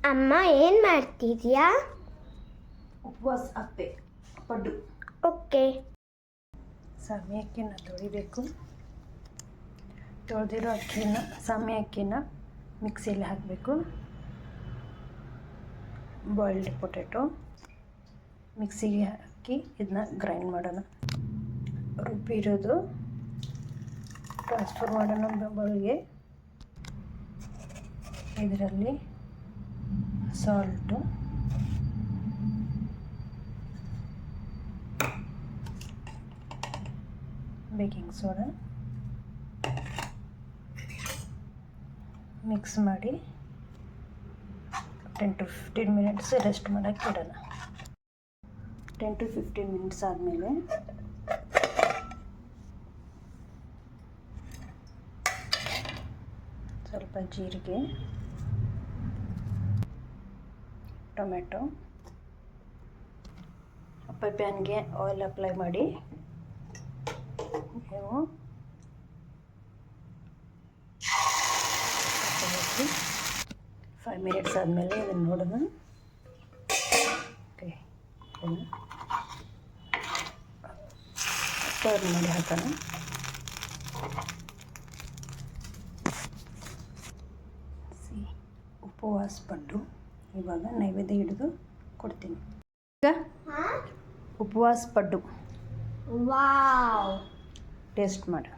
ಅಮ್ಮ ಏನು ಮಾಡ್ತಿದ್ಯಾ? ಉಪವಾಸ ಅಪ್ಪೆ ಪಡ್ಡು. ಓಕೆ. ಸಾಮೆ ಅಕ್ಕಿನ ತೊಳಿಬೇಕು. ತೊಳೆದಿರೋ ಅಕ್ಕಿನ ಸಾಮೆ ಅಕ್ಕಿನ ಮಿಕ್ಸಿಯಲ್ಲಿ ಹಾಕಬೇಕು. ಬಾಯ್ಲ್ಡ್ ಪೊಟ್ಯಾಟೊ ಮಿಕ್ಸಿಗೆ ಹಾಕಿ ಇದನ್ನ ಗ್ರೈಂಡ್ ಮಾಡೋಣ. ರುಬ್ಬಿರೋದು ಟ್ರಾನ್ಸ್ಫರ್ ಮಾಡೋಣ ಬೌಲ್ಗೆ. ಇದರಲ್ಲಿ ಸಾಲ್ಟು, ಬೇಕಿಂಗ್ ಸೋಡಾ ಮಿಕ್ಸ್ ಮಾಡಿ 10 to 15 ಮಿನಿಟ್ಸ್ ರೆಸ್ಟ್ ಮಾಡೋಕ್ಕೆ ಇಡೋಣ. 10 to 15 ಮಿನಿಟ್ಸ್ ಆದಮೇಲೆ ಸ್ವಲ್ಪ ಜೀರಿಗೆ, ಟೊಮೆಟೊ, ಅಪ್ಪೆ ಪ್ಯಾನ್ಗೆ ಆಯಿಲ್ ಅಪ್ಲೈ ಮಾಡಿ ನೀವು 5 ಮಿನಿಟ್ಸ್ ಆದಮೇಲೆ ಇದನ್ನು ನೋಡೋಣ. ಓಕೆ, ಟರ್ನ್ ಮಾಡಿ ಹಾಕೋಣ. ಉಪವಾಸ ಪಡ್ಡು ಇವಾಗ ನೈವೇದ್ಯ ಹಿಡಿದು ಕೊಡ್ತೀನಿ. ಈಗ ಉಪವಾಸ ಪಡ್ಡು ವಾವ್, ಟೇಸ್ಟ್ ಮಾಡು.